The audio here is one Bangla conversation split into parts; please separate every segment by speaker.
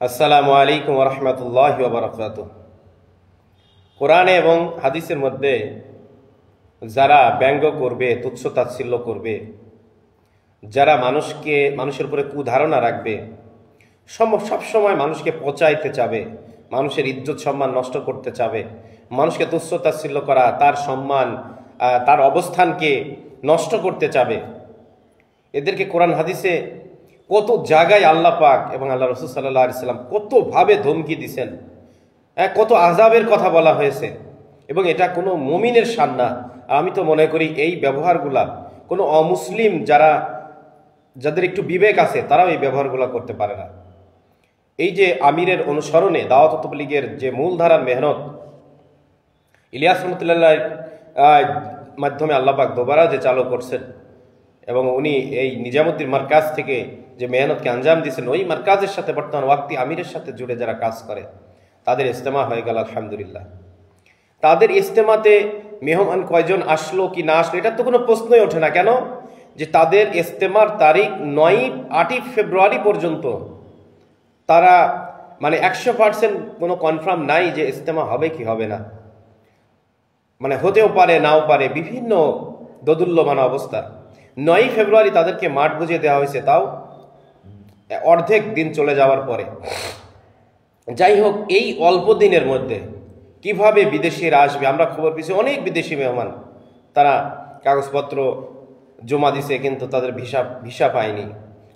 Speaker 1: আসসালামু আলাইকুম ওয়া রাহমাতুল্লাহি ওয়া বারাকাতুহু। কোরআনে এবং হাদিসের মধ্যে যারা ব্যঙ্গ করবে, তুচ্ছ তাচ্ছিল্য করবে, যারা মানুষের উপরে কুধারণা রাখবে, সবসময় মানুষকে পচাইতে চাবে, মানুষের ইজ্জত সম্মান নষ্ট করতে চাবে, মানুষকে তুচ্ছ তাচ্ছিল্য করা, তার সম্মান, তার অবস্থানকে নষ্ট করতে চাবে, এদেরকে কোরআন হাদিসে কত জায়গায় আল্লাহ পাক এবং আল্লাহ রাসূল সাল্লাল্লাহু আলাইহি সাল্লাম কতভাবে ধমকি দিয়েছেন, কত আযাবের কথা বলা হয়েছে। এবং এটা কোনো মুমিনের শান না। আমি তো মনে করি এই ব্যবহারগুলা কোনো অমুসলিম যাদের একটু বিবেক আছে তারাও এই ব্যবহারগুলো করতে পারে না। এই যে আমিরের অনুসরণে দাওয়াত ও তাবলীগের যে মূলধারার মেহনত ইলিয়াস রহমতুল্লাহর মাধ্যমে আল্লাহ পাক দোবারা যে চালু করছেন এবং উনি এই নিজামুদ্দিন মার্কাজ থেকে যে মেহনতকে আঞ্জাম দিয়েছেন, ওই মার্কাজের সাথে বর্তমান ওয়াক্তি আমিরের সাথে জুড়ে যারা কাজ করে তাদের ইজতেমা হয়ে গেল আলহামদুলিল্লাহ। তাদের ইজতেমাতে মেহমান কয়জন আসলো কি না আসলো এটা তো কোনো প্রশ্নই ওঠে না। কেন? যে তাদের ইজতেমার তারিখ 8ই ফেব্রুয়ারি পর্যন্ত তারা 100% কোনো কনফার্ম নাই যে ইজতেমা হবে কি হবে না, হতেও পারে নাও পারে, বিভিন্ন দোদুল্যমান অবস্থা। 9ই ফেব্রুয়ারি তাদেরকে মাঠ বুঝিয়ে দেওয়া হয়েছে, তাও অর্ধেক দিন চলে যাওয়ার পরে। যাই হোক, এই অল্প দিনের মধ্যে কিভাবে বিদেশিরা আসবে, আমরা খবর পেয়েছি অনেক বিদেশি মেহমান তারা কাগজপত্র জমা দিছে কিন্তু তাদের ভিসা পায়নি।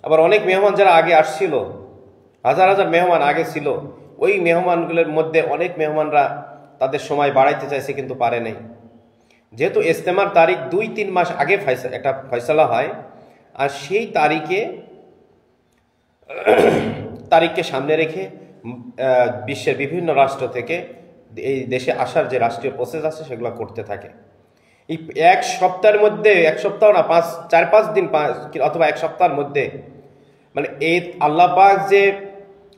Speaker 1: আবার অনেক মেহমান যারা আগে আসছিল, হাজার হাজার মেহমান আগে ছিল, ওই মেহমানগুলোর মধ্যে অনেক মেহমানরা তাদের সময় বাড়াইতে চাইছে কিন্তু পারে নাই। যেহেতু ইজতেমার তারিখ 2-3 মাস আগে একটা ফয়সালা হয়, আর সেই তারিখকে সামনে রেখে বিশ্বের বিভিন্ন রাষ্ট্র থেকে এই দেশে আসার যে রাষ্ট্রীয় প্রসেস আছে সেগুলো করতে থাকে। এই এক সপ্তাহের মধ্যে, এক সপ্তাহ না, 4-5 দিন অথবা এক সপ্তাহের মধ্যে এই আল্লাহ পাক যে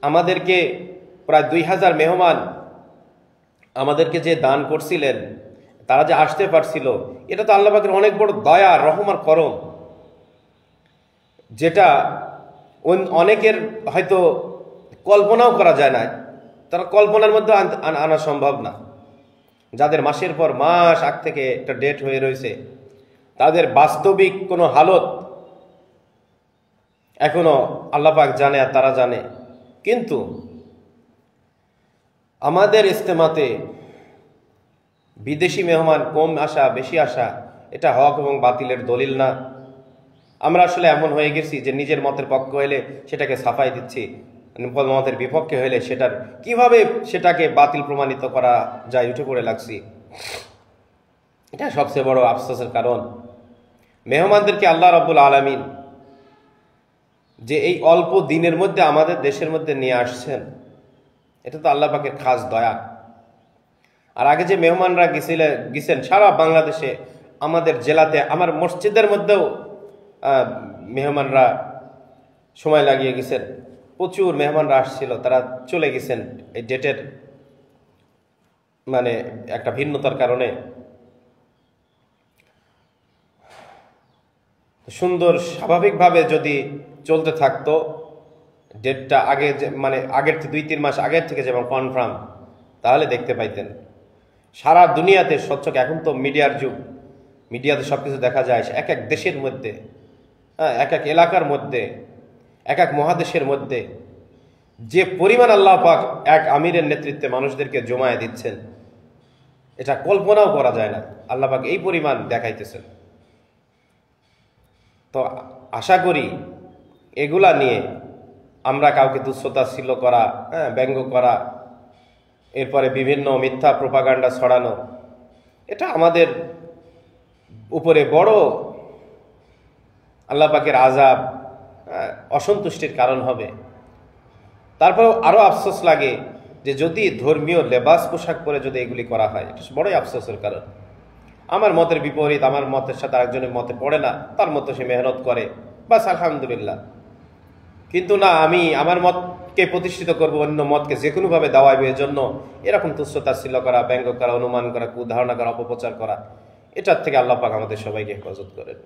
Speaker 1: আমাদেরকে প্রায় 2000 মেহমান আমাদেরকে যে দান করছিলেন, তারা যে আসতে পারছিল, এটা তো আল্লাহ পাকের অনেক বড় দয়া, রহম আর করম, যেটা অনেকের হয়তো কল্পনাও করা যায় না। তারা কল্পনার মধ্যে আনা সম্ভব না। যাদের মাসের পর মাস আগ থেকে একটা ডেট হয়ে রয়েছে, তাদের বাস্তবিক কোনো হালত এখনো আল্লাহ পাক জানে আর তারা জানে। কিন্তু আমাদের ইজতেমাতে বিদেশি মেহমান কম আসা বেশি আসা এটা হক এবং বাতিলের দলিল না। আমরা আসলে এমন হয়ে গেছি যে নিজের মতের পক্ষে হইলে সেটাকে সাফাই দিচ্ছি, মতের বিপক্ষে হইলে কিভাবে সেটাকে বাতিল প্রমাণিত করা যায় উঠে পড়ে লাগছি। এটা সবচেয়ে বড় আফসোসের কারণ। মেহমানদেরকে আল্লাহ রাব্বুল আলামিন যে এই অল্প দিনের মধ্যে আমাদের দেশের মধ্যে নিয়ে আসছেন, এটা তো আল্লাহ পাকের খাস দয়া। আর আগে যে মেহমানরা গেছেন সারা বাংলাদেশে, আমাদের জেলাতে, আমার মসজিদের মধ্যেও মেহমানরা সময় লাগিয়ে গেছেন, প্রচুর মেহমানরা আসছিল, তারা চলে গেছেন এই ডেটের একটা ভিন্নতার কারণে। সুন্দর স্বাভাবিকভাবে যদি চলতে থাকতো, ডেটটা আগে আগের 2-3 মাস আগের থেকে যেমন কনফার্ম, তাহলে দেখতে পাইতেন সারা দুনিয়াতে স্বচ্ছকে। এখন তো মিডিয়ার যুগ, মিডিয়াতে সবকিছু দেখা যায়। এক এক দেশের মধ্যে, এক এক এলাকার মধ্যে, এক এক মহাদেশের মধ্যে যে পরিমাণ আল্লাহ পাক এক আমিরের নেতৃত্বে মানুষদেরকে জমায়ে দিচ্ছেন, এটা কল্পনাও করা যায় না। আল্লাহ পাক এই পরিমাণ দেখাইতেছেন। তো আশা করি এগুলা নিয়ে আমরা কাউকে তুচ্ছতাচ্ছিল্য করা, ব্যঙ্গ করা, এরপরে বিভিন্ন মিথ্যা প্রোপাগান্ডা ছড়ানো, এটা আমাদের উপরে বড় আল্লাহ পাকের আযাব, অসন্তুষ্টির কারণ হবে। তারপরেও আরো আফসোস লাগে যে যদি ধর্মীয় লেবাস পোশাক পরে যদি এগুলি করা হয়, এটা বড়ই আফসোসের কারণ। আমার মতের বিপরীত, আমার মতের সাথে আরেকজনের মতে পড়ে না, তার মতো সে মেহনত করে, বাস আলহামদুলিল্লাহ। কিন্তু না, আমি আমার মতকে প্রতিষ্ঠিত করবো, অন্য মতকে যে কোনোভাবে দাওয়াইবে, এর জন্য এরকম তুচ্ছতাচ্ছিল্য করা, ব্যঙ্গ করা, অনুমান করা, কুধারণা করা, অপপ্রচার করা, এটার থেকে আল্লাহ পাক আমাদের সবাইকে হেফাজত করেন।